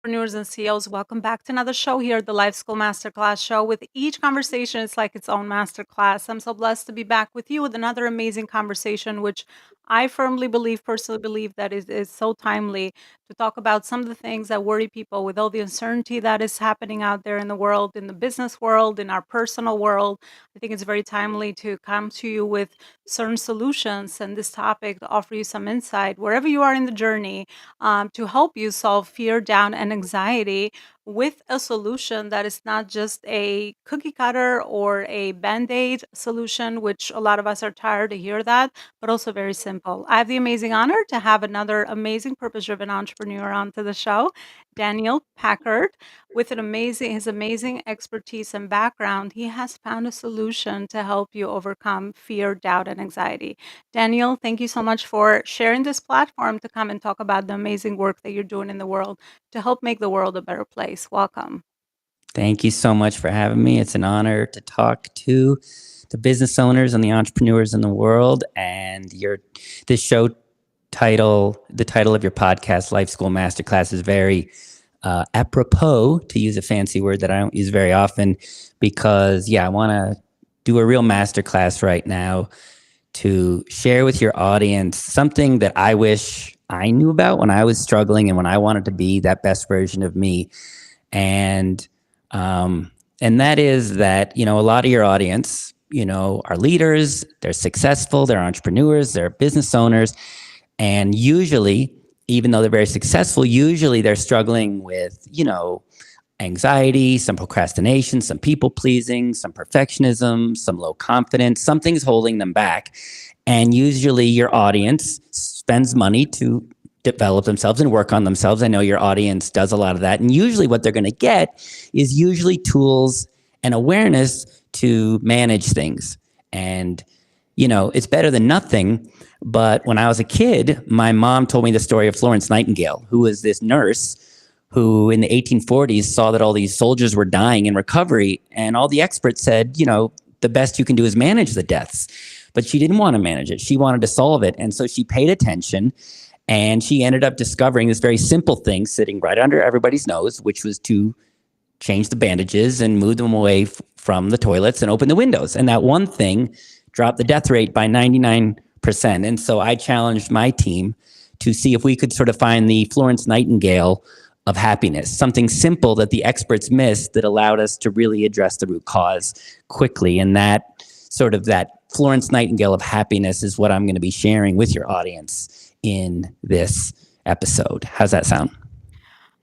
Entrepreneurs and CEOs, welcome back to another show here at the Life School Masterclass show. With each conversation, it's like its own masterclass. I'm so blessed to be back with you with another amazing conversation, which I firmly believe, personally believe, that is so timely to talk about some of the things that worry people with all the uncertainty that is happening out there in the world, in the business world, in our personal world. I think it's very timely to come to you with certain solutions and this topic to offer you some insight wherever you are in the journey, to help you solve fear, doubt, and anxiety with a solution that is not just a cookie cutter or a band aid solution, which a lot of us are tired to hear that, but also very simple. I have the amazing honor to have another amazing purpose driven entrepreneur onto the show, Daniel Packard. With his amazing expertise and background, he has found a solution to help you overcome fear, doubt, and anxiety. Daniel, thank you so much for sharing this platform to come and talk about the amazing work that you're doing in the world to help make the world a better place. Welcome. Thank you so much for having me. It's an honor to talk to the business owners and the entrepreneurs in the world. And this show title, the title of your podcast, Life School Masterclass, is very apropos, to use a fancy word that I don't use very often, because I want to do a real masterclass right now to share with your audience something that I wish I knew about when I was struggling and when I wanted to be that best version of me. And and that is that, a lot of your audience, are leaders, they're successful, they're entrepreneurs, they're business owners. And usually, even though they're very successful, usually they're struggling with, anxiety, some procrastination, some people pleasing, some perfectionism, some low confidence, something's holding them back. And usually your audience spends money to develop themselves and work on themselves. I know your audience does a lot of that. And usually what they're going to get is usually tools and awareness to manage things. And, it's better than nothing. But when I was a kid, my mom told me the story of Florence Nightingale, who was this nurse who in the 1840s saw that all these soldiers were dying in recovery. And all the experts said, the best you can do is manage the deaths. But she didn't want to manage it. She wanted to solve it. And so she paid attention. And she ended up discovering this very simple thing sitting right under everybody's nose, which was to change the bandages and move them away from the toilets and open the windows. And that one thing dropped the death rate by 99%. And so I challenged my team to see if we could sort of find the Florence Nightingale of happiness, something simple that the experts missed that allowed us to really address the root cause quickly. And that Florence Nightingale of happiness is what I'm going to be sharing with your audience in this episode. How's that sound?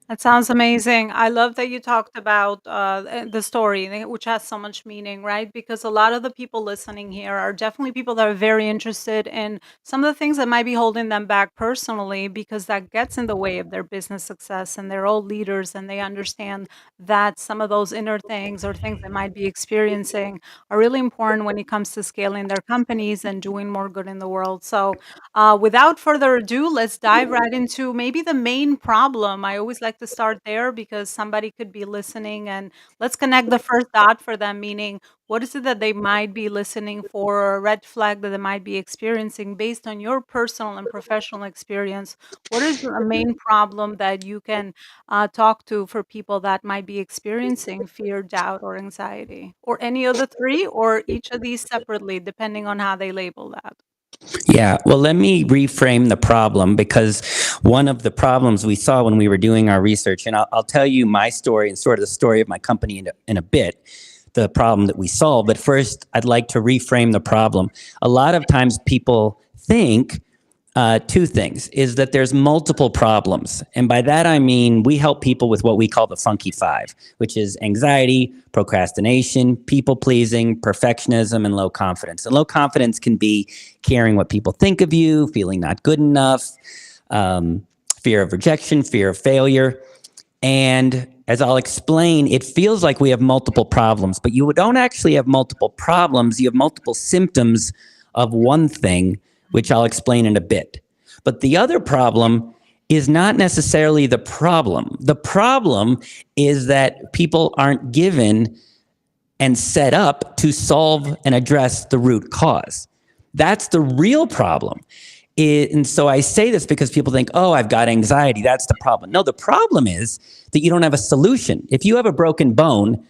That sounds amazing. I love that you talked about the story, which has so much meaning, right? Because a lot of the people listening here are definitely people that are very interested in some of the things that might be holding them back personally, because that gets in the way of their business success. And they're all leaders and they understand that some of those inner things or things they might be experiencing are really important when it comes to scaling their companies and doing more good in the world. So, without further ado, let's dive right into maybe the main problem. I always like to start there because somebody could be listening, and let's connect the first dot for them, meaning what is it that they might be listening for, or a red flag that they might be experiencing based on your personal and professional experience. What is a main problem that you can talk to for people that might be experiencing fear, doubt, or anxiety, or any of the three, or each of these separately, depending on how they label that? Yeah, well, let me reframe the problem, because one of the problems we saw when we were doing our research, and I'll tell you my story and sort of the story of my company in a bit, the problem that we solved. But first, I'd like to reframe the problem. A lot of times people think two things, is that there's multiple problems. And by that, I mean, we help people with what we call the funky five, which is anxiety, procrastination, people pleasing, perfectionism, and low confidence. And low confidence can be caring what people think of you, feeling not good enough, fear of rejection, fear of failure. And as I'll explain, it feels like we have multiple problems, but you don't actually have multiple problems. You have multiple symptoms of one thing, which I'll explain in a bit. But the other problem is not necessarily the problem. The problem is that people aren't given and set up to solve and address the root cause. That's the real problem. And so I say this because people think, oh, I've got anxiety. That's the problem. No, the problem is that you don't have a solution. If you have a broken bone,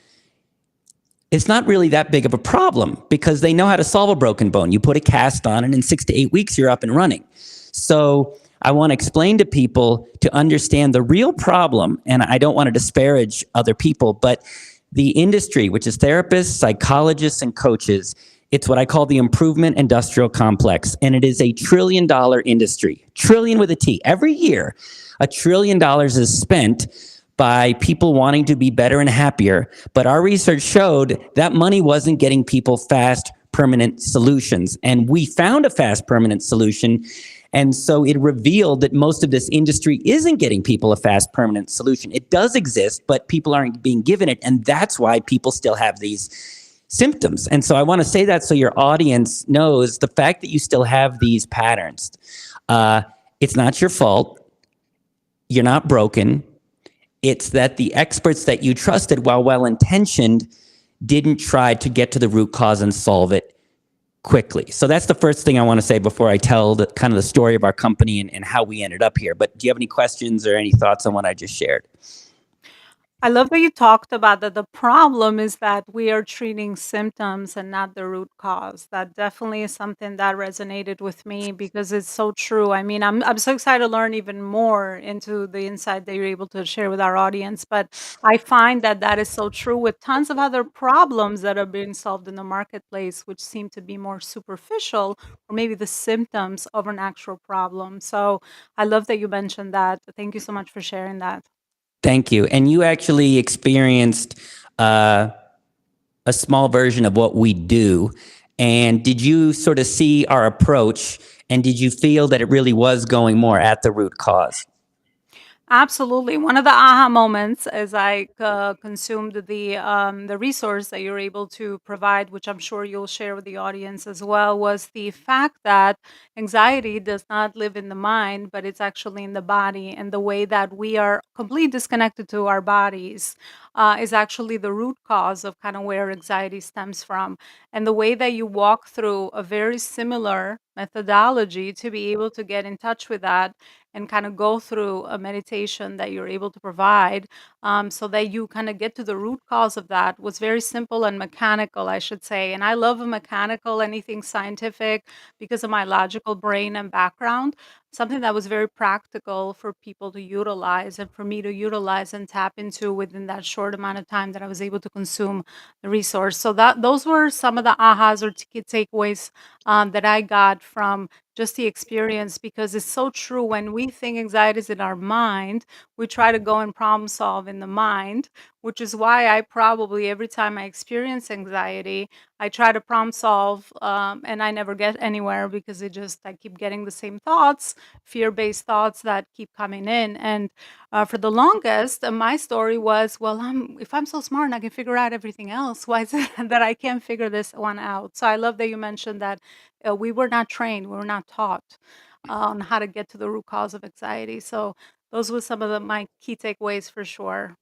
it's not really that big of a problem because they know how to solve a broken bone. You put a cast on, and in 6 to 8 weeks, you're up and running. So I want to explain to people to understand the real problem, and I don't want to disparage other people, but the industry, which is therapists, psychologists, and coaches, it's what I call the improvement industrial complex, and it is a $1 trillion industry, trillion with a T. Every year, $1 trillion is spent by people wanting to be better and happier. But our research showed that money wasn't getting people fast, permanent solutions. And we found a fast, permanent solution. And so it revealed that most of this industry isn't getting people a fast, permanent solution. It does exist, but people aren't being given it. And that's why people still have these symptoms. And so I want to say that so your audience knows the fact that you still have these patterns. It's not your fault. You're not broken. It's that the experts that you trusted, while well-intentioned, didn't try to get to the root cause and solve it quickly. So that's the first thing I want to say before I tell the kind of the story of our company and how we ended up here. But do you have any questions or any thoughts on what I just shared? I love that you talked about that the problem is that we are treating symptoms and not the root cause. That definitely is something that resonated with me because it's so true. I mean, I'm so excited to learn even more into the insight that you're able to share with our audience. But I find that that is so true with tons of other problems that are being solved in the marketplace, which seem to be more superficial or maybe the symptoms of an actual problem. So I love that you mentioned that. Thank you so much for sharing that. Thank you. And you actually experienced a small version of what we do. And did you sort of see our approach? And did you feel that it really was going more at the root cause? Absolutely. One of the aha moments as I consumed the resource that you're able to provide, which I'm sure you'll share with the audience as well, was the fact that anxiety does not live in the mind, but it's actually in the body, and the way that we are completely disconnected to our bodies is actually the root cause of kind of where anxiety stems from. And the way that you walk through a very similar methodology to be able to get in touch with that and kind of go through a meditation that you're able to provide so that you kind of get to the root cause of that was very simple and mechanical, I should say. And I love a mechanical, anything scientific because of my logical brain and background, something that was very practical for people to utilize and for me to utilize and tap into within that short amount of time that I was able to consume the resource. So that those were some of the ahas or takeaways that I got from just the experience because it's so true when we think anxiety is in our mind, we try to go and problem solve in the mind, which is why I probably every time I experience anxiety, I try to problem solve and I never get anywhere because I keep getting the same thoughts, fear-based thoughts that keep coming in. And for the longest, my story was, well, if I'm so smart and I can figure out everything else, why is it that I can't figure this one out? So I love that you mentioned that we were not trained, we were not taught on how to get to the root cause of anxiety. So those were some of my key takeaways for sure.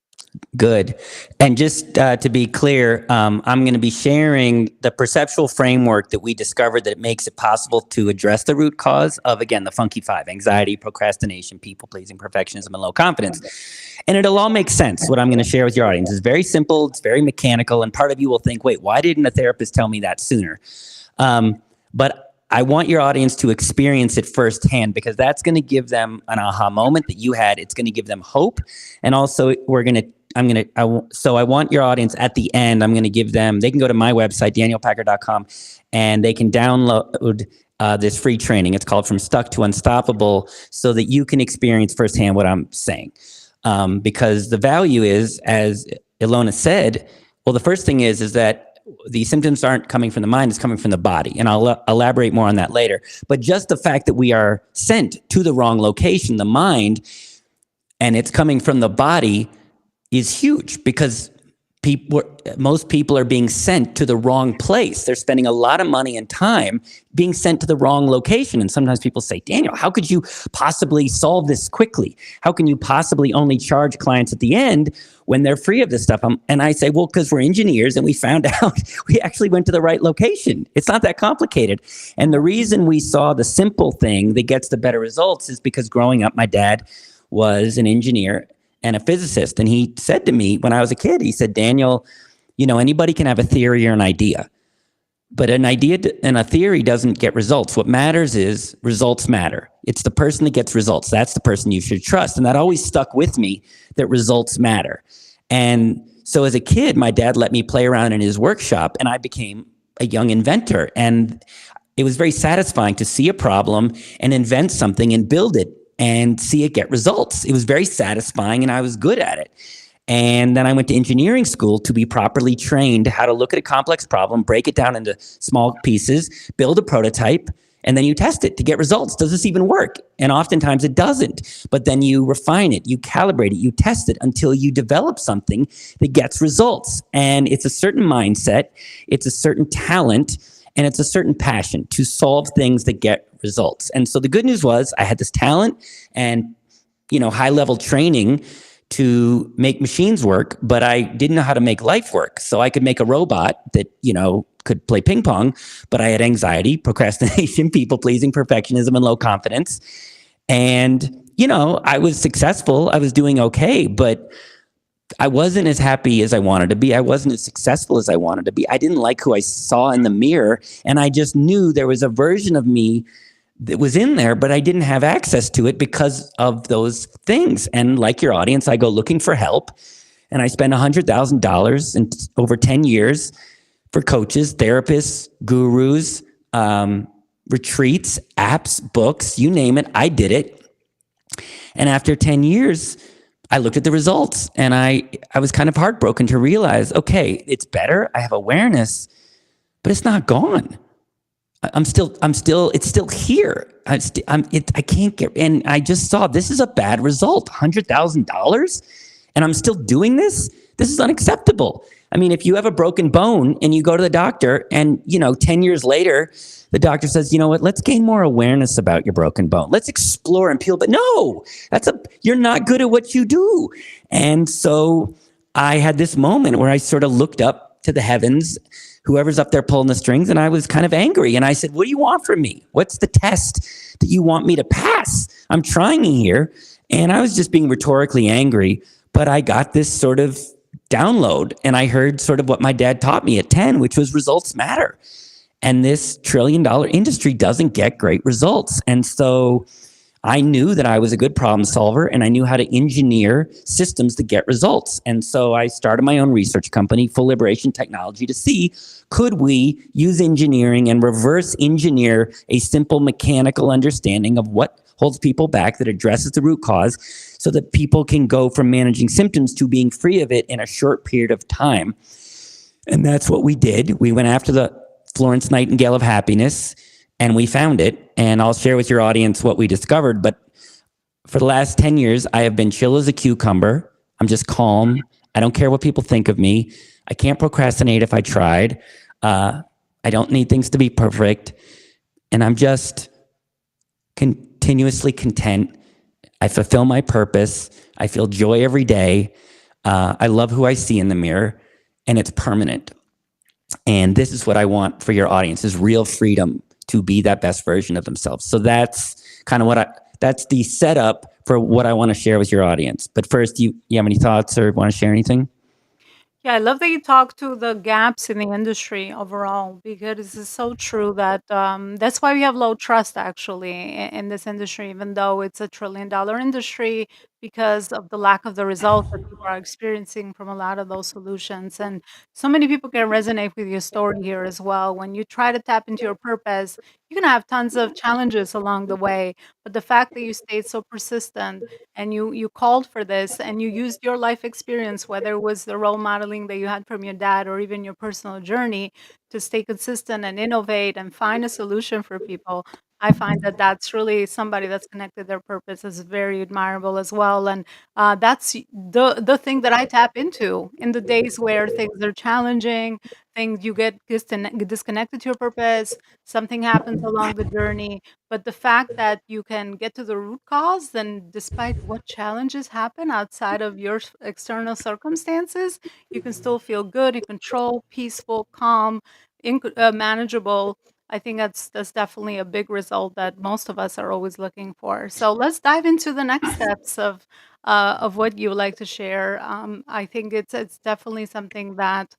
Good. And just to be clear, I'm going to be sharing the perceptual framework that we discovered that makes it possible to address the root cause of, again, the funky five: anxiety, procrastination, people pleasing, perfectionism, and low confidence. And it'll all make sense. What I'm going to share with your audience is very simple. It's very mechanical. And part of you will think, wait, why didn't a therapist tell me that sooner? But I want your audience to experience it firsthand because that's going to give them an aha moment that you had. It's going to give them hope. And also so I want your audience at the end, I'm going to give them, they can go to my website, DANIELPACKARD.com, and they can download this free training. It's called From Stuck to Unstoppable, so that you can experience firsthand what I'm saying. Because the value is, as Elona said, well, the first thing is that the symptoms aren't coming from the mind, it's coming from the body. And I'll elaborate more on that later. But just the fact that we are sent to the wrong location, the mind, and it's coming from the body is huge because most people are being sent to the wrong place. They're spending a lot of money and time being sent to the wrong location. And sometimes people say, Daniel, how could you possibly solve this quickly? How can you possibly only charge clients at the end when they're free of this stuff? And I say, well, because we're engineers and we found out we actually went to the right location. It's not that complicated. And the reason we saw the simple thing that gets the better results is because growing up, my dad was an engineer and a physicist. And he said to me when I was a kid, he said, Daniel, anybody can have a theory or an idea, but an idea and a theory doesn't get results. What matters is results matter. It's the person that gets results. That's the person you should trust. And that always stuck with me, that results matter. And so as a kid, my dad let me play around in his workshop and I became a young inventor. And it was very satisfying to see a problem and invent something and build it and see it get results. It was very satisfying and I was good at it. And then I went to engineering school to be properly trained how to look at a complex problem, break it down into small pieces, build a prototype, and then you test it to get results. Does this even work? And oftentimes it doesn't. But then you refine it, you calibrate it, you test it until you develop something that gets results. And it's a certain mindset, it's a certain talent, and it's a certain passion to solve things that get results. And so the good news was I had this talent and high level training to make machines work, but I didn't know how to make life work. So I could make a robot that could play ping pong, but I had anxiety, procrastination, people pleasing, perfectionism, and low confidence. And I was successful, I was doing okay, but I wasn't as happy as I wanted to be. I wasn't as successful as I wanted to be. I didn't like who I saw in the mirror. And I just knew there was a version of me that was in there, but I didn't have access to it because of those things. And like your audience, I go looking for help. And I spend $100,000 in over 10 years for coaches, therapists, gurus, retreats, apps, books, you name it. I did it. And after 10 years, I looked at the results and I was kind of heartbroken to realize, okay, it's better. I have awareness, but it's not gone. It's still here. I can't get, and I just saw this is a bad result, $100,000, and I'm still doing this. This is unacceptable. I mean, if you have a broken bone and you go to the doctor and, 10 years later, the doctor says, you know what, let's gain more awareness about your broken bone. Let's explore and peel, but no, you're not good at what you do. And so I had this moment where I sort of looked up to the heavens, whoever's up there pulling the strings, and I was kind of angry. And I said, what do you want from me? What's the test that you want me to pass? I'm trying here. And I was just being rhetorically angry, but I got this sort of download and I heard sort of what my dad taught me at 10, which was results matter. And this $1 trillion industry doesn't get great results. And so I knew that I was a good problem solver and I knew how to engineer systems to get results. And so I started my own research company, Full Liberation Technology, to see, could we use engineering and reverse engineer a simple mechanical understanding of what holds people back, that addresses the root cause, so that people can go from managing symptoms to being free of it in a short period of time. And that's what we did. We went after the Florence Nightingale of happiness, and we found it. And I'll share with your audience what we discovered. But for the last 10 years, I have been chill as a cucumber. I'm just calm. I don't care what people think of me. I can't procrastinate if I tried. I don't need things to be perfect. And I'm just continuously content. I fulfill my purpose. I feel joy every day. I love who I see in the mirror, and it's permanent. And this is what I want for your audience, is real freedom to be that best version of themselves. So that's kind of that's the setup for what I want to share with your audience. But first, you have any thoughts or want to share anything? Yeah, I love that you talk to the gaps in the industry overall, because it's so true that that's why we have low trust actually in this industry, even though it's a $1 trillion industry, because of the lack of the results that people are experiencing from a lot of those solutions. And so many people can resonate with your story here as well. When you try to tap into your purpose, you're going to have tons of challenges along the way. But the fact that you stayed so persistent and you called for this and you used your life experience, whether it was the role modeling that you had from your dad or even your personal journey, to stay consistent and innovate and find a solution for people, I find that that's really somebody that's connected their purpose is very admirable as well, and, that's the thing that I tap into in the days where things are challenging, things you get disconnected to your purpose, something happens along the journey, but the fact that you can get to the root cause, then despite what challenges happen outside of your external circumstances, you can still feel good, in control, peaceful, calm, manageable. I think that's definitely a big result that most of us are always looking for. So let's dive into the next steps of what you would like to share. I think it's definitely something that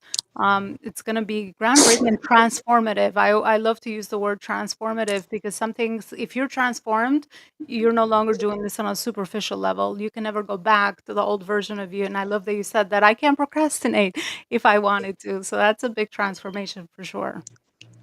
it's going to be groundbreaking and transformative. I love to use the word transformative because some things, if you're transformed, you're no longer doing this on a superficial level. You can never go back to the old version of you. And I love that you said that I can procrastinate if I wanted to. So that's a big transformation for sure.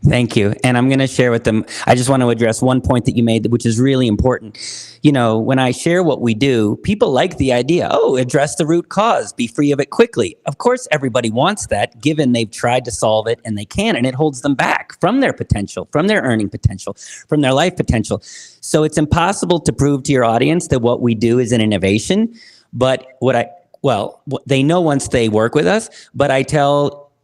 Thank you. And I'm going to share with them. I just want to address one point that you made, which is really important. You know, when I share what we do, people like the idea. Oh, address the root cause, be free of it quickly. Of course, everybody wants that, given they've tried to solve it and they can, and it holds them back from their potential, from their earning potential, from their life potential. So it's impossible to prove to your audience that what we do is an innovation. But they know once they work with us, but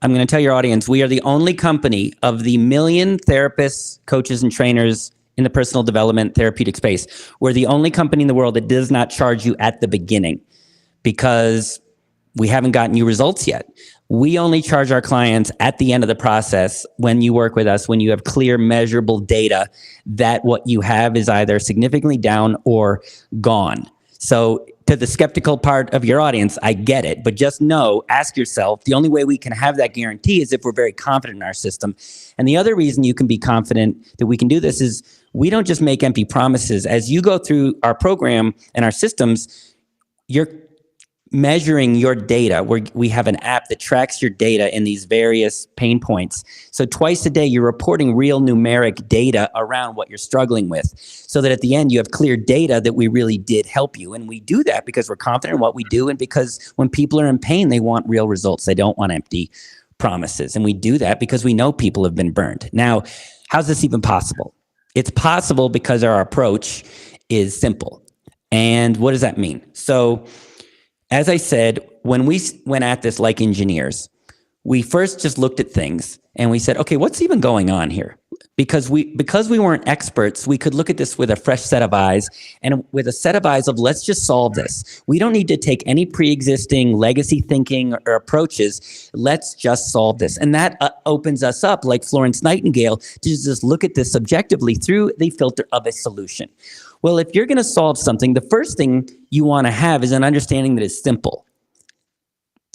I'm going to tell your audience, we are the only company of the million therapists, coaches, and trainers in the personal development therapeutic space. We're the only company in the world that does not charge you at the beginning because we haven't gotten you results yet. We only charge our clients at the end of the process when you work with us, when you have clear, measurable data that what you have is either significantly down or gone. So to the skeptical part of your audience, I get it, but just know, ask yourself, the only way we can have that guarantee is if we're very confident in our system. And the other reason you can be confident that we can do this is we don't just make empty promises. As you go through our program and our systems, you're measuring your data. We have an app that tracks your data in these various pain points. So twice a day, you're reporting real numeric data around what you're struggling with so that at the end, you have clear data that we really did help you. And we do that because we're confident in what we do and because when people are in pain, they want real results. They don't want empty promises. And we do that because we know people have been burned. Now, how's this even possible? It's possible because our approach is simple. And what does that mean? So, as I said, when we went at this like engineers, we first just looked at things and we said, okay, what's even going on here? Because we weren't experts, we could look at this with a fresh set of eyes and with a set of eyes of let's just solve this. We don't need to take any pre-existing legacy thinking or approaches. Let's just solve this. And that opens us up like Florence Nightingale to just look at this subjectively through the filter of a solution. Well, if you're going to solve something, the first thing you want to have is an understanding that is simple.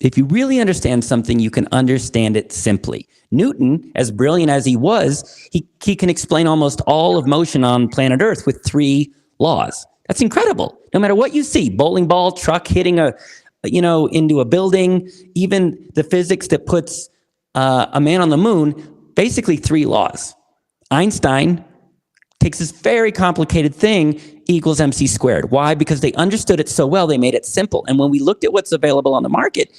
If you really understand something, you can understand it simply. Newton, as brilliant as he was, he can explain almost all of motion on planet Earth with 3 laws. That's incredible. No matter what you see, bowling ball, truck hitting into a building, even the physics that puts a man on the moon, basically 3 laws. Einstein takes this very complicated thing, equals MC squared. Why? Because they understood it so well, they made it simple. And when we looked at what's available on the market,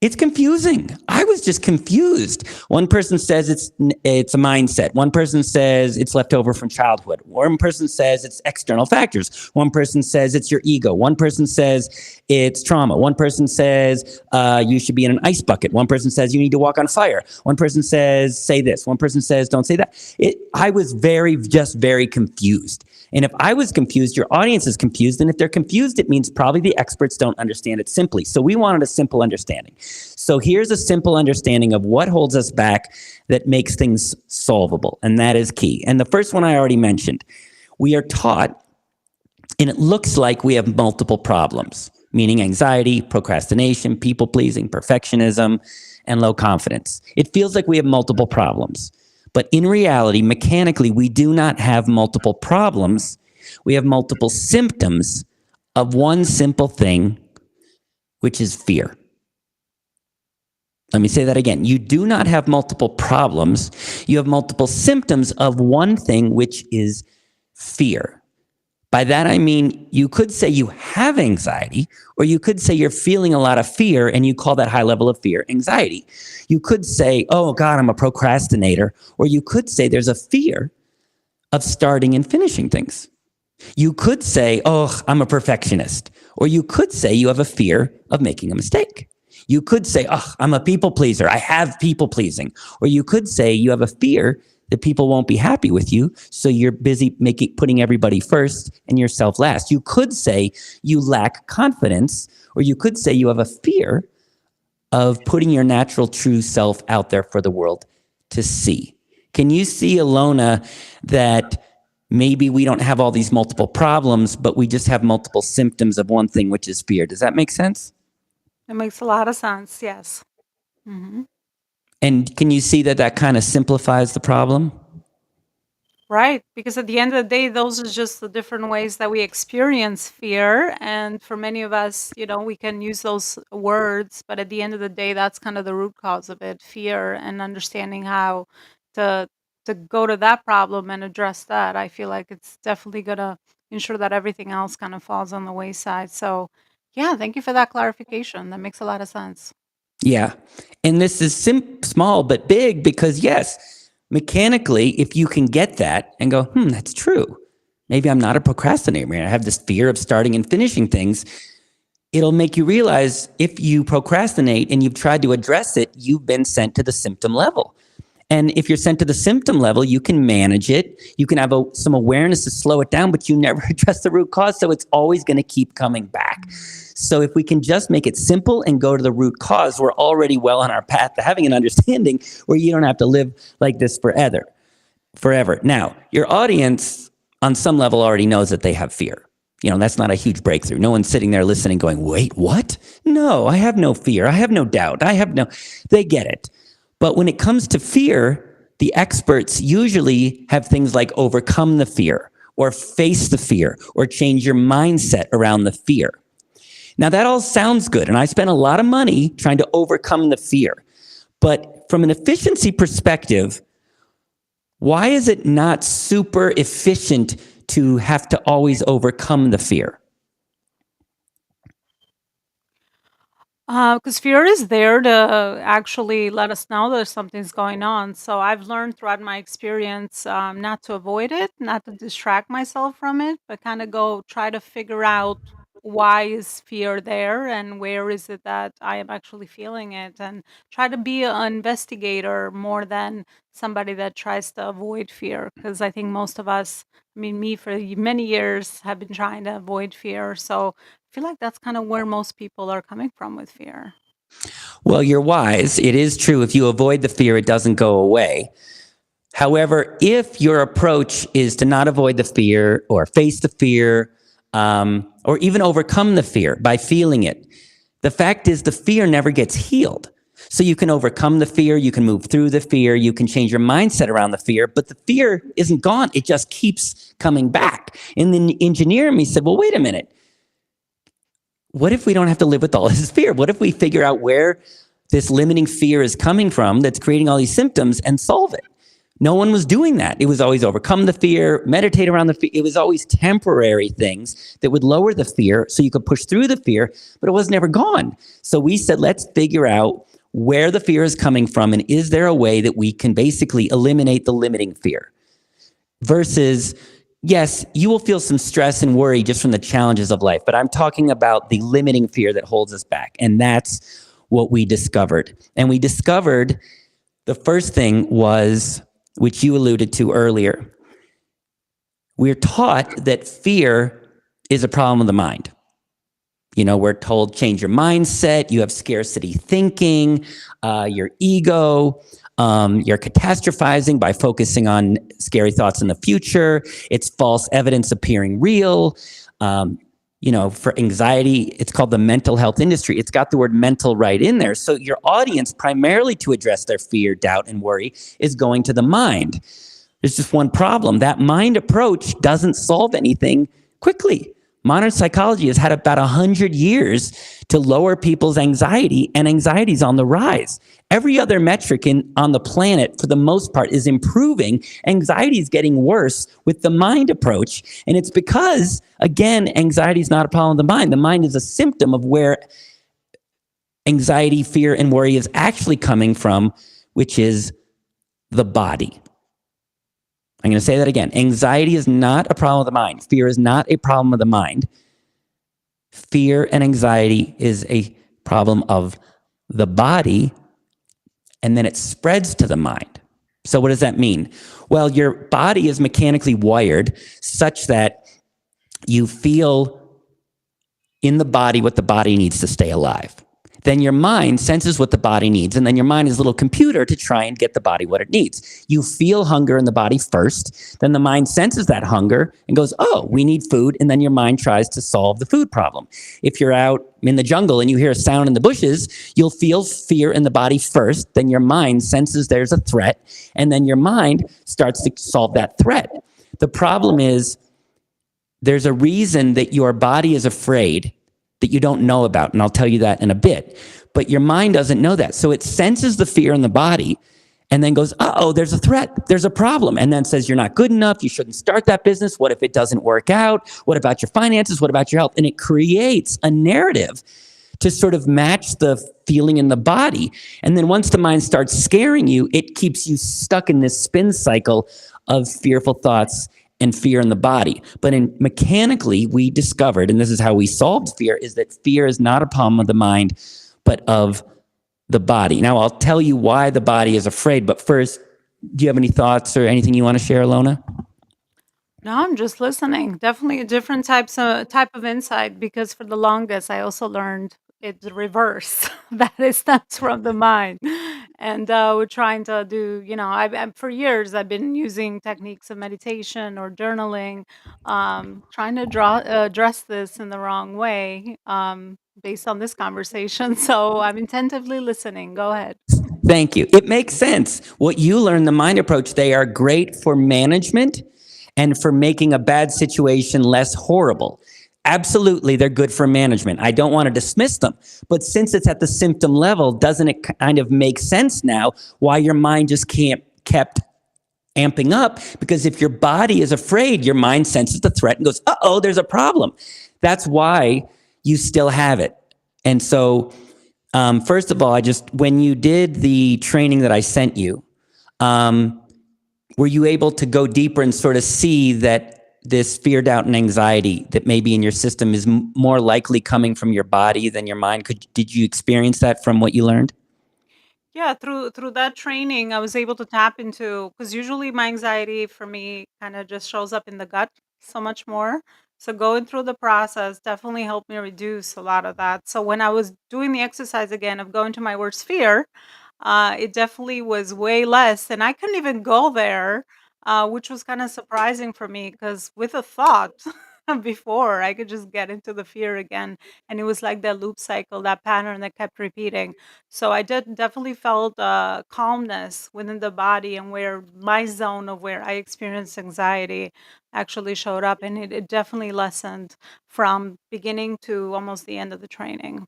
it's confusing. I was just confused. One person says it's a mindset. One person says it's left over from childhood. One person says it's external factors. One person says it's your ego. One person says it's trauma. One person says you should be in an ice bucket. One person says you need to walk on fire. One person says say this. One person says don't say that. I was very confused. And if I was confused, your audience is confused. And if they're confused, it means probably the experts don't understand it simply. So we wanted a simple understanding. So here's a simple understanding of what holds us back that makes things solvable. And that is key. And the first one I already mentioned, we are taught, and it looks like we have multiple problems, meaning anxiety, procrastination, people-pleasing, perfectionism, and low confidence. It feels like we have multiple problems. But in reality, mechanically, we do not have multiple problems. We have multiple symptoms of one simple thing, which is fear. Let me say that again. You do not have multiple problems. You have multiple symptoms of one thing, which is fear. By that, I mean, you could say you have anxiety, or you could say you're feeling a lot of fear and you call that high level of fear anxiety. You could say, oh God, I'm a procrastinator. Or you could say there's a fear of starting and finishing things. You could say, oh, I'm a perfectionist. Or you could say you have a fear of making a mistake. You could say, oh, I'm a people pleaser. I have people pleasing. Or you could say you have a fear that people won't be happy with you, so you're busy putting everybody first and yourself last. You could say you lack confidence, or you could say you have a fear of putting your natural true self out there for the world to see. Can you see, Elona, that maybe we don't have all these multiple problems, but we just have multiple symptoms of one thing, which is fear? Does that make sense? It makes a lot of sense. Yes. Hmm. And can you see that that kind of simplifies the problem? Right, because at the end of the day, those are just the different ways that we experience fear. And for many of us, we can use those words, but at the end of the day, that's kind of the root cause of it, fear, and understanding how to go to that problem and address that. I feel like it's definitely gonna ensure that everything else kind of falls on the wayside. So, yeah, thank you for that clarification. That makes a lot of sense. Yeah. And this is small but big because, yes, mechanically, if you can get that and go, that's true. Maybe I'm not a procrastinator. I have this fear of starting and finishing things. It'll make you realize if you procrastinate and you've tried to address it, you've been sent to the symptom level. And if you're sent to the symptom level, you can manage it. You can have some awareness to slow it down, but you never address the root cause. So it's always going to keep coming back. So if we can just make it simple and go to the root cause, we're already well on our path to having an understanding where you don't have to live like this forever. Now, your audience on some level already knows that they have fear. That's not a huge breakthrough. No one's sitting there listening going, wait, what? No, I have no fear. I have no doubt. They get it. But when it comes to fear, the experts usually have things like overcome the fear or face the fear or change your mindset around the fear. Now, that all sounds good, and I spent a lot of money trying to overcome the fear. But from an efficiency perspective, why is it not super efficient to have to always overcome the fear? Because fear is there to actually let us know that something's going on. So I've learned throughout my experience not to avoid it, not to distract myself from it, but kind of go try to figure out why is fear there and where is it that I am actually feeling it, and try to be an investigator more than somebody that tries to avoid fear. Because I think most of us, I mean, me for many years, have been trying to avoid fear. So feel like that's kind of where most people are coming from with fear. Well, you're wise. It is true. If you avoid the fear, it doesn't go away. However, if your approach is to not avoid the fear or face the fear, or even overcome the fear by feeling it, the fact is the fear never gets healed. So you can overcome the fear, you can move through the fear, you can change your mindset around the fear, but the fear isn't gone. It just keeps coming back. And the engineer in me said, well, wait a minute. What if we don't have to live with all this fear? What if we figure out where this limiting fear is coming from that's creating all these symptoms and solve it? No one was doing that. It was always overcome the fear, meditate around the fear. It was always temporary things that would lower the fear so you could push through the fear, but it was never gone. So we said, let's figure out where the fear is coming from, and is there a way that we can basically eliminate the limiting fear? Versus, yes, you will feel some stress and worry just from the challenges of life, but I'm talking about the limiting fear that holds us back, and that's what we discovered. And we discovered the first thing was, which you alluded to earlier, we're taught that fear is a problem of the mind. We're told change your mindset, you have scarcity thinking, your ego, you're catastrophizing by focusing on scary thoughts in the future. It's false evidence appearing real. For anxiety, it's called the mental health industry. It's got the word mental right in there. So your audience, primarily to address their fear, doubt, and worry, is going to the mind. There's just one problem. That mind approach doesn't solve anything quickly. Modern psychology has had about 100 years to lower people's anxiety, and anxiety is on the rise. Every other metric on the planet, for the most part, is improving. Anxiety is getting worse with the mind approach. And it's because, again, anxiety is not a problem of the mind. The mind is a symptom of where anxiety, fear, and worry is actually coming from, which is the body. I'm going to say that again. Anxiety is not a problem of the mind. Fear is not a problem of the mind. Fear and anxiety is a problem of the body, and then it spreads to the mind. So what does that mean? Well, your body is mechanically wired such that you feel in the body what the body needs to stay alive. Then your mind senses what the body needs, and then your mind is a little computer to try and get the body what it needs. You feel hunger in the body first, then the mind senses that hunger and goes, oh, we need food, and then your mind tries to solve the food problem. If you're out in the jungle and you hear a sound in the bushes, you'll feel fear in the body first, then your mind senses there's a threat, and then your mind starts to solve that threat. The problem is there's a reason that your body is afraid that you don't know about, and I'll tell you that in a bit. But your mind doesn't know that. So it senses the fear in the body and then goes, uh-oh, there's a threat, there's a problem, and then says you're not good enough, you shouldn't start that business, what if it doesn't work out, what about your finances, what about your health? And it creates a narrative to sort of match the feeling in the body. And then once the mind starts scaring you, it keeps you stuck in this spin cycle of fearful thoughts and fear in the body. But mechanically, we discovered, and this is how we solved fear, is that fear is not a problem of the mind, but of the body. Now, I'll tell you why the body is afraid, but first, do you have any thoughts or anything you want to share, Elona? No, I'm just listening. Definitely a different type of insight because for the longest I also learned it's the reverse that it stems from the mind, and we're trying to do. For years I've been using techniques of meditation or journaling, trying to address this in the wrong way, based on this conversation. So I'm attentively listening. Go ahead. Thank you. It makes sense. What you learn, the mind approach, they are great for management and for making a bad situation less horrible. Absolutely, they're good for management. I don't want to dismiss them. But since it's at the symptom level, doesn't it kind of make sense now why your mind just can't kept amping up? Because if your body is afraid, your mind senses the threat and goes, uh-oh, there's a problem. That's why you still have it. And so, first of all, when you did the training that I sent you, were you able to go deeper and sort of see that this fear, doubt, and anxiety that may be in your system is more likely coming from your body than your mind? Did you experience that from what you learned? Yeah, through that training, I was able to tap into because usually my anxiety for me kind of just shows up in the gut so much more. So going through the process definitely helped me reduce a lot of that. So when I was doing the exercise again of going to my worst fear, it definitely was way less, and I couldn't even go there, which was kind of surprising for me because with a thought before, I could just get into the fear again, and it was like that loop cycle, that pattern that kept repeating. So I did definitely felt calmness within the body, and where my zone of where I experienced anxiety actually showed up, and it definitely lessened from beginning to almost the end of the training.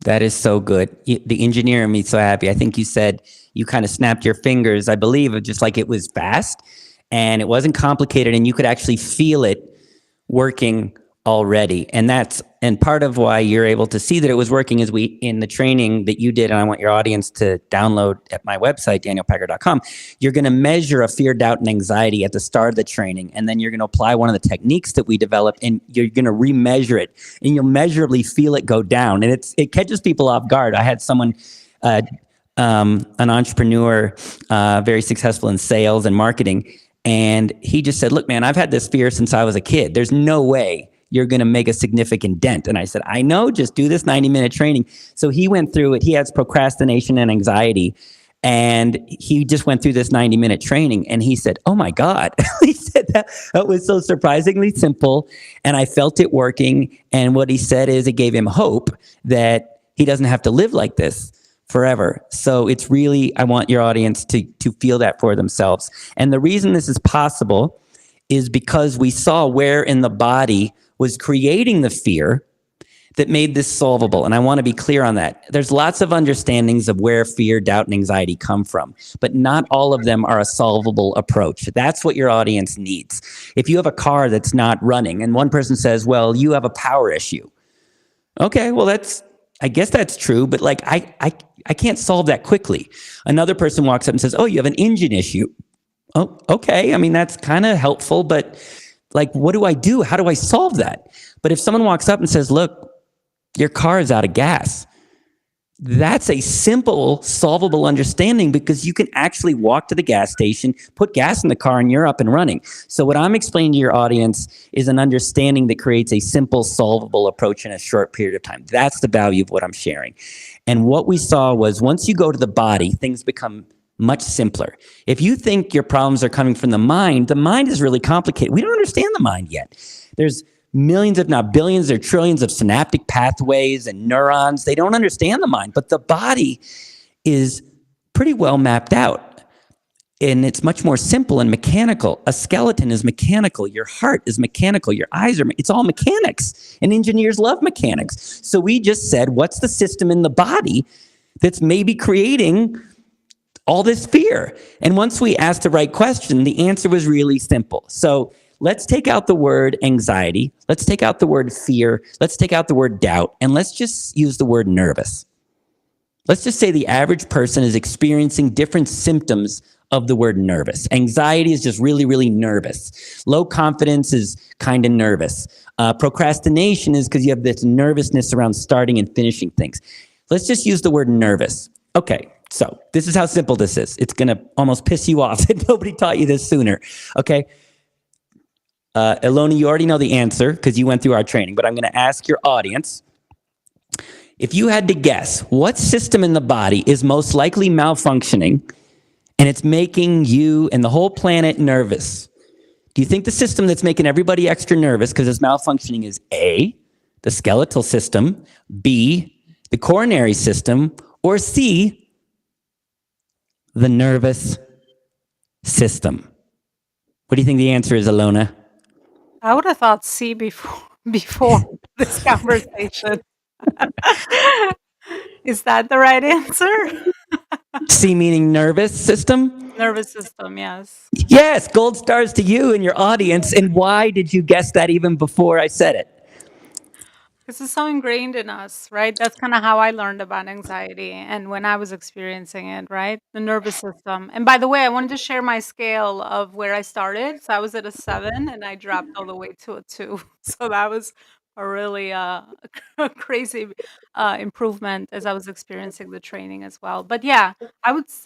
That is so good. The engineer in me is so happy. I think you said you kind of snapped your fingers, I believe, just like it was fast and it wasn't complicated and you could actually feel it working already. And part of why you're able to see that it was working is in the training that you did, and I want your audience to download at my website, danielpackard.com, you're going to measure a fear, doubt, and anxiety at the start of the training. And then you're going to apply one of the techniques that we developed and you're going to remeasure it and you'll measurably feel it go down. And it catches people off guard. I had someone, an entrepreneur, very successful in sales and marketing. And he just said, look, man, I've had this fear since I was a kid. There's no way you're going to make a significant dent. And I said, I know, just do this 90-minute training. So he went through it. He has procrastination and anxiety. And he just went through this 90-minute training. And he said, oh, my God. He said that was so surprisingly simple. And I felt it working. And what he said is it gave him hope that he doesn't have to live like this forever. So it's really, I want your audience to feel that for themselves. And the reason this is possible is because we saw where in the body was creating the fear that made this solvable. And I want to be clear on that. There's lots of understandings of where fear, doubt, and anxiety come from, but not all of them are a solvable approach. That's what your audience needs. If you have a car that's not running and one person says, well, you have a power issue. Okay, well, I guess that's true, but I can't solve that quickly. Another person walks up and says, oh, you have an engine issue. Oh, okay. I mean, that's kind of helpful, but like, what do I do? How do I solve that? But if someone walks up and says, look, your car is out of gas, that's a simple, solvable understanding because you can actually walk to the gas station, put gas in the car, and you're up and running. So what I'm explaining to your audience is an understanding that creates a simple, solvable approach in a short period of time. That's the value of what I'm sharing. And what we saw was once you go to the body, things become much simpler. If you think your problems are coming from the mind is really complicated. We don't understand the mind yet. There's millions, if not billions or trillions of synaptic pathways and neurons. They don't understand the mind, but the body is pretty well mapped out. And it's much more simple and mechanical. A skeleton is mechanical. Your heart is mechanical. Your eyes are, it's all mechanics. And engineers love mechanics. So we just said, what's the system in the body that's maybe creating all this fear? And once we asked the right question, the answer was really simple. So let's take out the word anxiety. Let's take out the word fear. Let's take out the word doubt. And let's just use the word nervous. Let's just say the average person is experiencing different symptoms of the word nervous. Anxiety is just really, really nervous. Low confidence is kind of nervous. Procrastination is because you have this nervousness around starting and finishing things. Let's just use the word nervous. Okay, so this is how simple this is. It's going to almost piss you off that nobody taught you this sooner. Okay, Elona, you already know the answer because you went through our training, but I'm going to ask your audience. If you had to guess, what system in the body is most likely malfunctioning and it's making you and the whole planet nervous? Do you think the system that's making everybody extra nervous because it's malfunctioning is A, the skeletal system, B, the coronary system, or C, the nervous system? What do you think the answer is, Elona? I would have thought C before this conversation. Is that the right answer? C meaning nervous system? Nervous system, yes. Yes, gold stars to you and your audience. And why did you guess that even before I said it? This is so ingrained in us, right? That's kind of how I learned about anxiety and when I was experiencing it, right? The nervous system. And by the way, I wanted to share my scale of where I started. So I was at a 7 and I dropped all the way to a 2. So that was a really crazy improvement as I was experiencing the training as well. But yeah,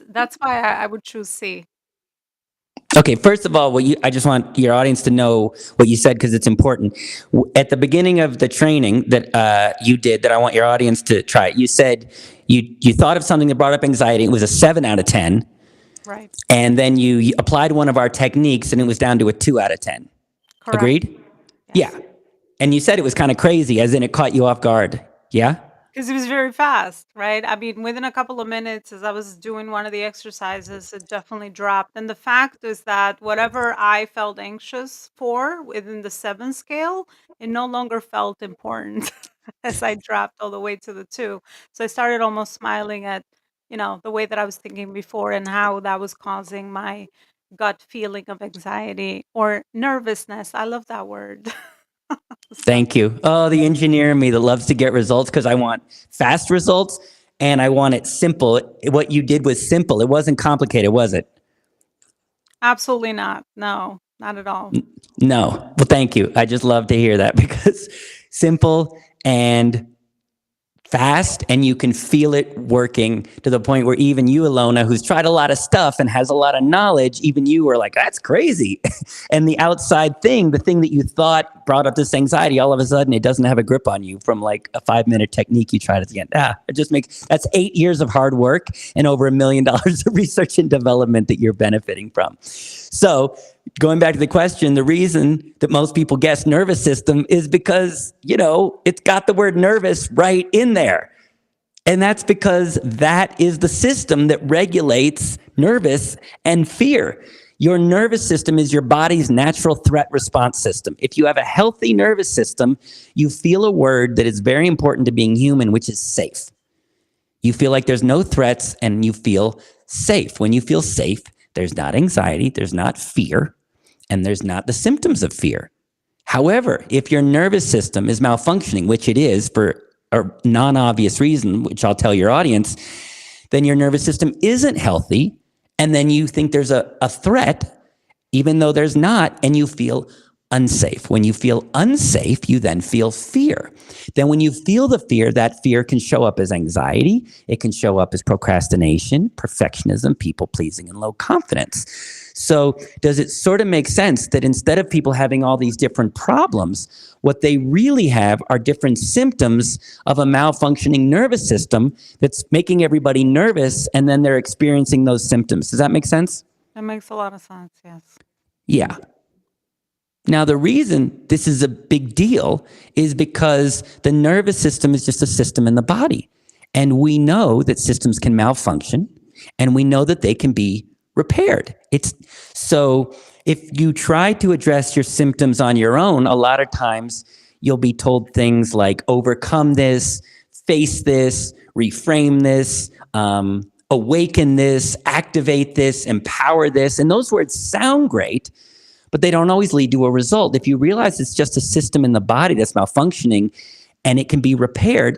that's why I would choose C. Okay, first of all, I just want your audience to know what you said because it's important. At the beginning of the training that you did, that I want your audience to try, you said you thought of something that brought up anxiety. It was a 7 out of 10. Right. And then you applied one of our techniques and it was down to a 2 out of 10. Correct. Agreed? Yes. Yeah. And you said it was kind of crazy, as in it caught you off guard. Yeah? Because it was very fast, right? I mean, within a couple of minutes, as I was doing one of the exercises, it definitely dropped. And the fact is that whatever I felt anxious for within the 7 scale, it no longer felt important as I dropped all the way to the 2. So I started almost smiling at, the way that I was thinking before and how that was causing my gut feeling of anxiety or nervousness. I love that word. So, Thank you. Oh, the engineer in me that loves to get results because I want fast results and I want it simple. What you did was simple. It wasn't complicated, was it? absolutely not. No, not at all. No. Well, thank you. I just love to hear that because simple and fast, and you can feel it working to the point where even you, Elona, who's tried a lot of stuff and has a lot of knowledge, even you were like, that's crazy. And the outside thing, the thing that you thought brought up this anxiety, all of a sudden it doesn't have a grip on you from like a 5-minute technique you tried at the end. It just makes, that's 8 years of hard work and over $1 million of research and development that you're benefiting from. So going back to the question, the reason that most people guess nervous system is because, it's got the word nervous right in there. And that's because that is the system that regulates nervous and fear. Your nervous system is your body's natural threat response system. If you have a healthy nervous system, you feel a word that is very important to being human, which is safe. You feel like there's no threats and you feel safe. When you feel safe, there's not anxiety, there's not fear, and there's not the symptoms of fear. However, if your nervous system is malfunctioning, which it is for a non-obvious reason, which I'll tell your audience, then your nervous system isn't healthy And then you think there's a threat, even though there's not, and you feel unsafe. When you feel unsafe, you then feel fear. Then when you feel the fear, that fear can show up as anxiety. It can show up as procrastination, perfectionism, people pleasing, and low confidence. So does it sort of make sense that instead of people having all these different problems, what they really have are different symptoms of a malfunctioning nervous system that's making everybody nervous, and then they're experiencing those symptoms? Does that make sense? That makes a lot of sense, yes. Yeah. Now, the reason this is a big deal is because the nervous system is just a system in the body. And we know that systems can malfunction, and we know that they can be repaired. So if you try to address your symptoms on your own, a lot of times you'll be told things like overcome this, face this, reframe this, awaken this, activate this, empower this. And those words sound great, but they don't always lead to a result. If you realize it's just a system in the body that's malfunctioning and it can be repaired,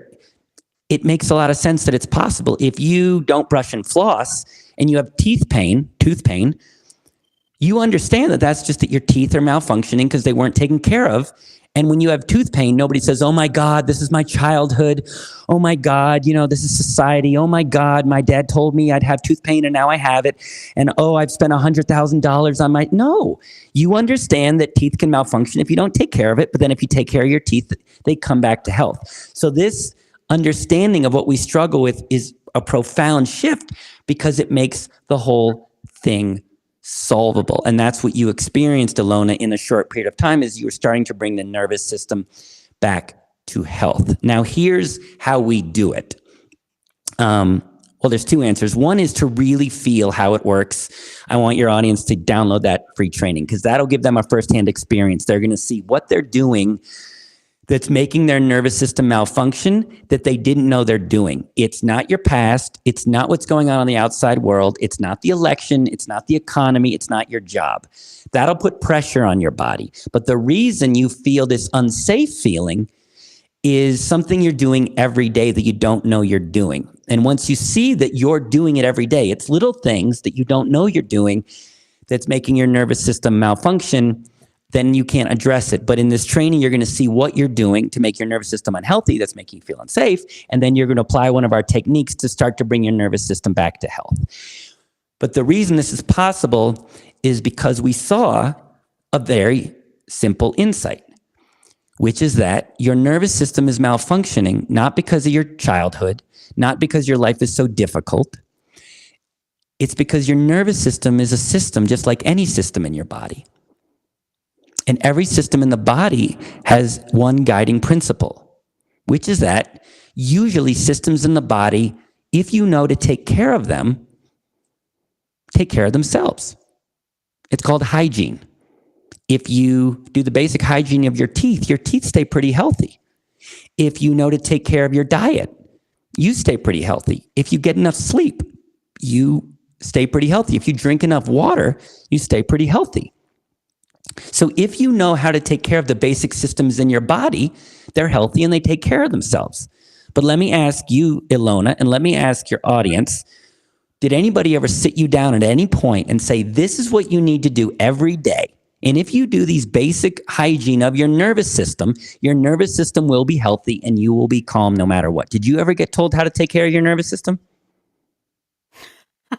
it makes a lot of sense that it's possible. If you don't brush and floss and you have tooth pain, you understand that that's just that your teeth are malfunctioning because they weren't taken care of. And when you have tooth pain, nobody says, oh my God, this is my childhood. Oh my God, this is society. Oh my God, my dad told me I'd have tooth pain and now I have it. And oh, I've spent $100,000 on no. You understand that teeth can malfunction if you don't take care of it. But then if you take care of your teeth, they come back to health. So this understanding of what we struggle with is a profound shift because it makes the whole thing solvable. And that's what you experienced, Elona, in a short period of time, is you were starting to bring the nervous system back to health. Now, here's how we do it. Well, there's two answers. One is to really feel how it works. I want your audience to download that free training because that'll give them a firsthand experience. They're going to see what they're doing that's making their nervous system malfunction that they didn't know they're doing. It's not your past. It's not what's going on in the outside world. It's not the election. It's not the economy. It's not your job. That'll put pressure on your body. But the reason you feel this unsafe feeling is something you're doing every day that you don't know you're doing. And once you see that you're doing it every day, it's little things that you don't know you're doing that's making your nervous system malfunction, then you can't address it. But in this training, you're going to see what you're doing to make your nervous system unhealthy that's making you feel unsafe. And then you're going to apply one of our techniques to start to bring your nervous system back to health. But the reason this is possible is because we saw a very simple insight, which is that your nervous system is malfunctioning, not because of your childhood, not because your life is so difficult. It's because your nervous system is a system just like any system in your body. And every system in the body has one guiding principle, which is that usually systems in the body, if you know to take care of them, take care of themselves. It's called hygiene. If you do the basic hygiene of your teeth stay pretty healthy. If you know to take care of your diet, you stay pretty healthy. If you get enough sleep, you stay pretty healthy. If you drink enough water, you stay pretty healthy. So if you know how to take care of the basic systems in your body, they're healthy and they take care of themselves. But let me ask you, Elona, and let me ask your audience, did anybody ever sit you down at any point and say, this is what you need to do every day? And if you do these basic hygiene of your nervous system will be healthy and you will be calm no matter what. Did you ever get told how to take care of your nervous system?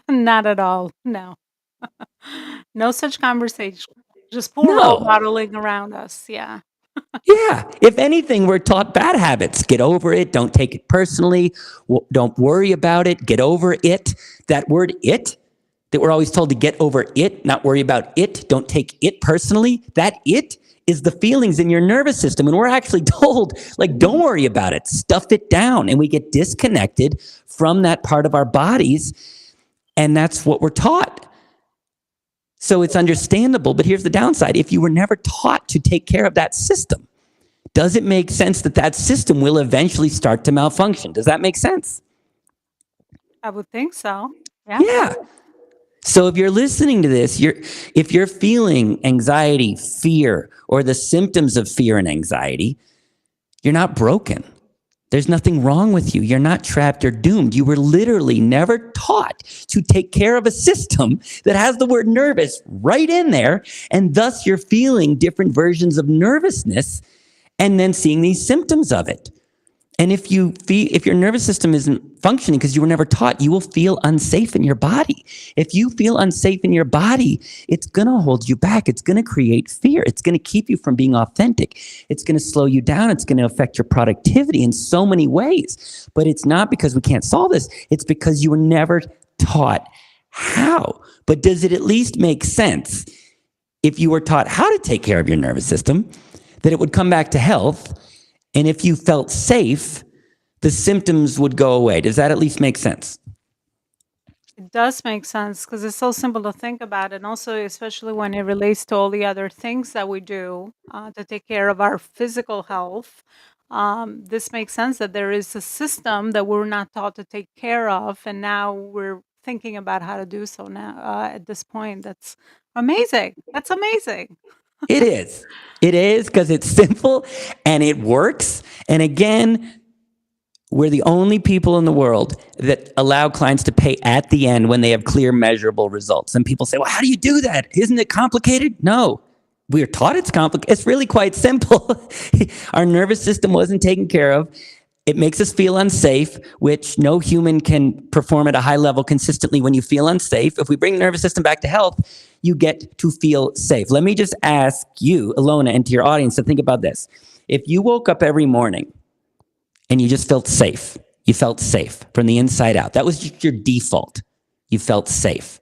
Not at all. No. No such conversation. Just poor role No. modeling around us. Yeah. Yeah. If anything, we're taught bad habits. Get over it. Don't take it personally. Don't worry about it. Get over it. That word it, that we're always told to get over it, not worry about it. Don't take it personally. That it is the feelings in your nervous system. And we're actually told, don't worry about it. Stuff it down. And we get disconnected from that part of our bodies. And that's what we're taught. So it's understandable, but here's the downside. If you were never taught to take care of that system, does it make sense that that system will eventually start to malfunction? Does that make sense? I would think so. Yeah. Yeah. So if you're listening to this, if you're feeling anxiety, fear, or the symptoms of fear and anxiety, you're not broken. There's nothing wrong with you. You're not trapped. You're doomed. You were literally never taught to take care of a system that has the word nervous right in there. And thus you're feeling different versions of nervousness and then seeing these symptoms of it. And if your nervous system isn't functioning because you were never taught, you will feel unsafe in your body. If you feel unsafe in your body, it's going to hold you back. It's going to create fear. It's going to keep you from being authentic. It's going to slow you down. It's going to affect your productivity in so many ways. But it's not because we can't solve this. It's because you were never taught how. But does it at least make sense if you were taught how to take care of your nervous system, that it would come back to health? And if you felt safe, the symptoms would go away. Does that at least make sense? It does make sense because it's so simple to think about, and also especially when it relates to all the other things that we do to take care of our physical health. This makes sense that there is a system that we're not taught to take care of, and now we're thinking about how to do so now at this point. That's amazing. That's amazing. It is. It is because it's simple and it works. And again, we're the only people in the world that allow clients to pay at the end when they have clear, measurable results. And people say, well, how do you do that? Isn't it complicated? No, we're taught it's complicated. It's really quite simple. Our nervous system wasn't taken care of. It makes us feel unsafe, which no human can perform at a high level consistently when you feel unsafe. If we bring the nervous system back to health, you get to feel safe. Let me just ask you, Elona, and to your audience to think about this. If you woke up every morning and you just felt safe, you felt safe from the inside out, that was just your default, you felt safe,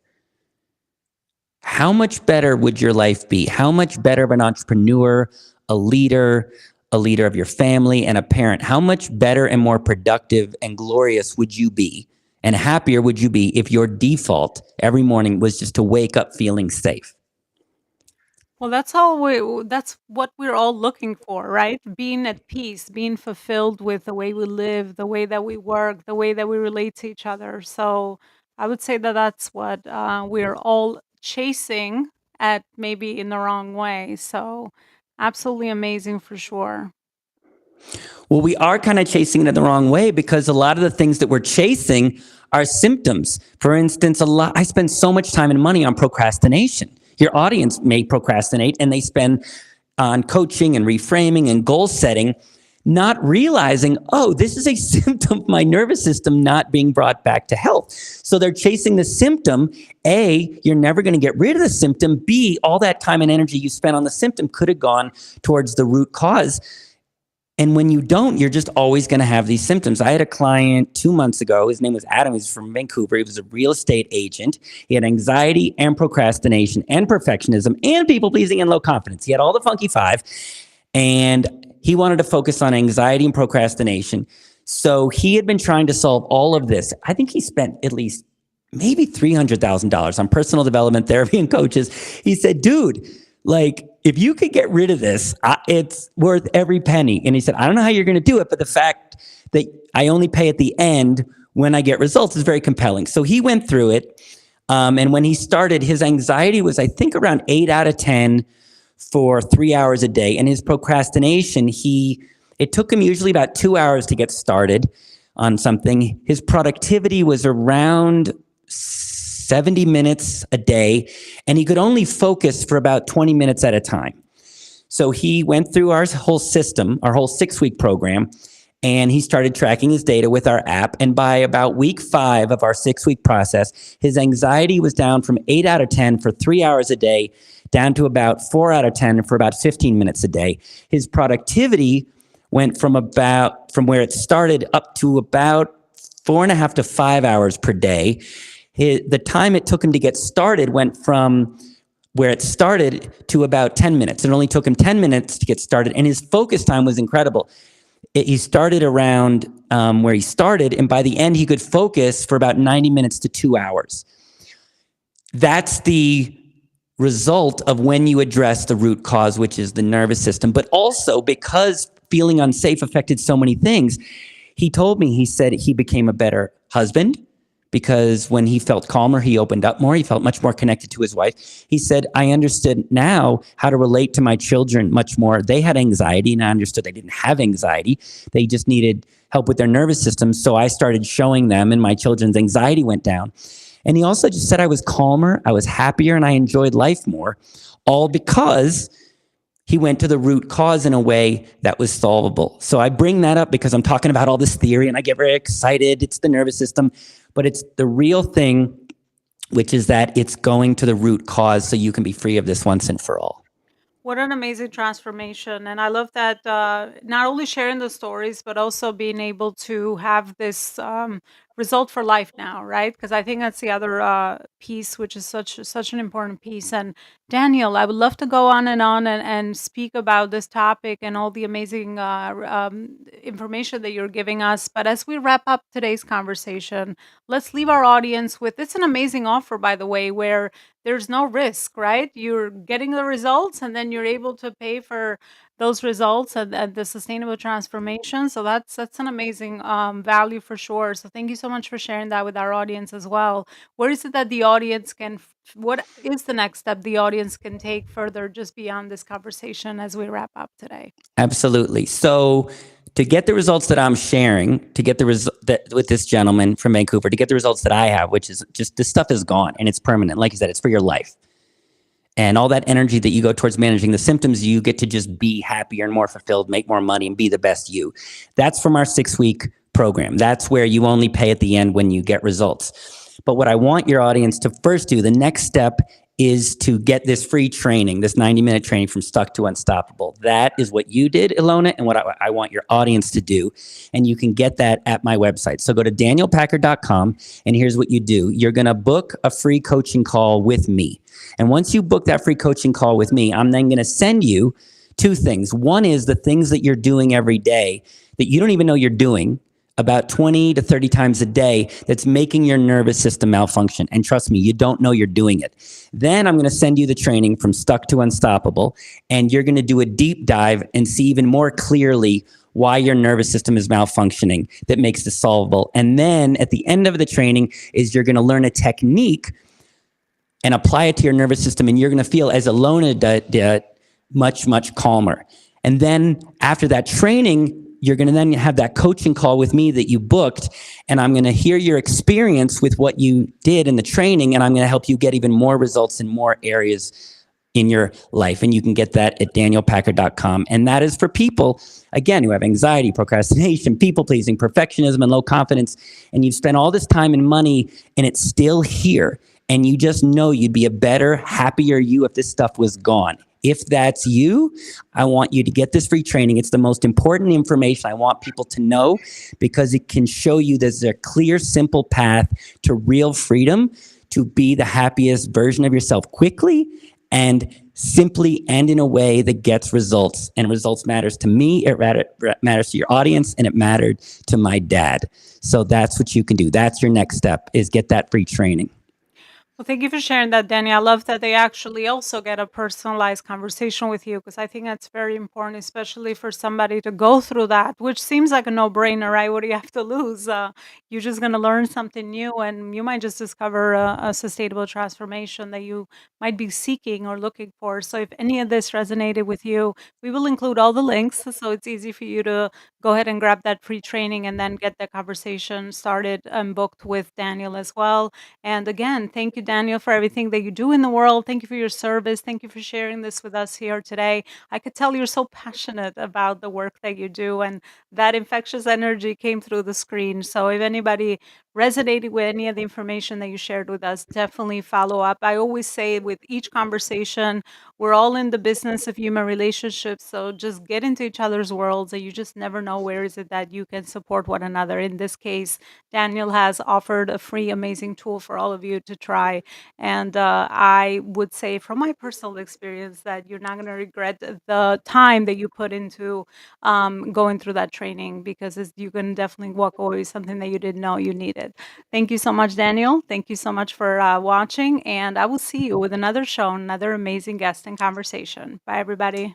how much better would your life be? How much better of an entrepreneur, a leader of your family, and a parent? How much better and more productive and glorious would you be, and happier would you be if your default every morning was just to wake up feeling safe? Well, that's what we're all looking for, right? Being at peace, being fulfilled with the way we live, the way that we work, the way that we relate to each other. So I would say that that's what we're all chasing at maybe in the wrong way. So absolutely amazing for sure. Well, we are kind of chasing it in the wrong way because a lot of the things that we're chasing are symptoms. For instance, I spend so much time and money on procrastination. Your audience may procrastinate and they spend on coaching and reframing and goal setting, not realizing, oh, this is a symptom of my nervous system not being brought back to health. So they're chasing the symptom. A, you're never going to get rid of the symptom. B, all that time and energy you spent on the symptom could have gone towards the root cause. And when you don't, you're just always going to have these symptoms. I had a client 2 months ago. His name was Adam. He's from Vancouver. He was a real estate agent. He had anxiety and procrastination and perfectionism and people pleasing and low confidence. He had all the funky five. And he wanted to focus on anxiety and procrastination. So he had been trying to solve all of this. I think he spent at least maybe $300,000 on personal development, therapy, and coaches. He said, dude, like, if you could get rid of this, it's worth every penny. And he said, I don't know how you're going to do it, but the fact that I only pay at the end when I get results is very compelling. So he went through it. And when he started, his anxiety was, I think, around 8 out of 10 for 3 hours a day. And his procrastination, it took him usually about 2 hours to get started on something. His productivity was around 70 minutes a day, and he could only focus for about 20 minutes at a time. So he went through our whole system, our whole 6-week program, and he started tracking his data with our app. And by about week 5 of our 6-week process, his anxiety was down from 8 out of 10 for 3 hours a day, down to about 4 out of 10 for about 15 minutes a day. His productivity went from where it started up to about 4.5 to 5 hours per day. The time it took him to get started went from where it started to about 10 minutes. It only took him 10 minutes to get started, and his focus time was incredible. He started around where he started, and by the end, he could focus for about 90 minutes to 2 hours. That's the result of when you address the root cause, which is the nervous system. But also, because feeling unsafe affected so many things, he told me, he said he became a better husband, because when he felt calmer, he opened up more. He felt much more connected to his wife. He said, I understood now how to relate to my children much more. They had anxiety, and I understood they didn't have anxiety. They just needed help with their nervous system. So I started showing them, and my children's anxiety went down. And he also just said I was calmer, I was happier, and I enjoyed life more, all because he went to the root cause in a way that was solvable. So I bring that up because I'm talking about all this theory and I get very excited. It's the nervous system, but it's the real thing, which is that it's going to the root cause so you can be free of this once and for all. What an amazing transformation. And I love that not only sharing the stories, but also being able to have this result for life now, right? Because I think that's the other piece, which is such an important piece. And Daniel, I would love to go on and speak about this topic and all the amazing information that you're giving us. But as we wrap up today's conversation, let's leave our audience with it's an amazing offer, by the way, where there's no risk, right? You're getting the results and then you're able to pay for those results and the sustainable transformation. So that's an amazing value for sure. So thank you so much for sharing that with our audience as well. Where is it that the audience what is the next step the audience can take further just beyond this conversation as we wrap up today? Absolutely. So to get the results that I'm sharing, to get with this gentleman from Vancouver, to get the results that I have, which is just this stuff is gone and it's permanent. Like you said, it's for your life. And all that energy that you go towards managing the symptoms, you get to just be happier and more fulfilled, make more money, and be the best you. That's from our 6-week program. That's where you only pay at the end when you get results. But what I want your audience to first do, the next step is to get this free training, this 90-minute training from Stuck to Unstoppable. That is what you did, Elona, and what I want your audience to do. And you can get that at my website. So go to danielpackard.com, and here's what you do. You're going to book a free coaching call with me. And once you book that free coaching call with me, I'm then going to send you 2 things. One is the things that you're doing every day that you don't even know you're doing, about 20 to 30 times a day, that's making your nervous system malfunction. And trust me, you don't know you're doing it. Then I'm going to send you the training from Stuck to Unstoppable, and you're going to do a deep dive and see even more clearly why your nervous system is malfunctioning that makes this solvable. And then at the end of the training is you're going to learn a technique and apply it to your nervous system, and you're going to feel, as Elona did, much, much calmer. And then after that training, you're going to then have that coaching call with me that you booked, and I'm going to hear your experience with what you did in the training, and I'm going to help you get even more results in more areas in your life. And you can get that at danielpackard.com. And that is for people, again, who have anxiety, procrastination, people-pleasing, perfectionism, and low confidence, and you've spent all this time and money, and it's still here. And you just know you'd be a better, happier you if this stuff was gone. If that's you, I want you to get this free training. It's the most important information I want people to know, because it can show you there's a clear, simple path to real freedom, to be the happiest version of yourself quickly and simply, and in a way that gets results. And results matters to me, it matters to your audience, and it mattered to my dad. So that's what you can do. That's your next step, is get that free training. Well, thank you for sharing that, Danny. I love that they actually also get a personalized conversation with you because I think that's very important, especially for somebody to go through that, which seems like a no-brainer, right? What do you have to lose? You're just going to learn something new, and you might just discover a sustainable transformation that you might be seeking or looking for. So, if any of this resonated with you, we will include all the links so it's easy for you to go ahead and grab that free training and then get the conversation started and booked with Daniel as well. And again, thank you, Daniel, for everything that you do in the world. Thank you for your service. Thank you for sharing this with us here today. I could tell you're so passionate about the work that you do, and that infectious energy came through the screen. So if anybody resonated with any of the information that you shared with us, definitely follow up. I always say with each conversation, we're all in the business of human relationships. So just get into each other's worlds, and you just never know where is it that you can support one another. In this case, Daniel has offered a free, amazing tool for all of you to try. And I would say, from my personal experience, that you're not going to regret the time that you put into going through that training, because you can definitely walk away with something that you didn't know you needed. Thank you so much, Daniel. Thank you so much for watching. And I will see you with another show, another amazing guest and conversation. Bye, everybody.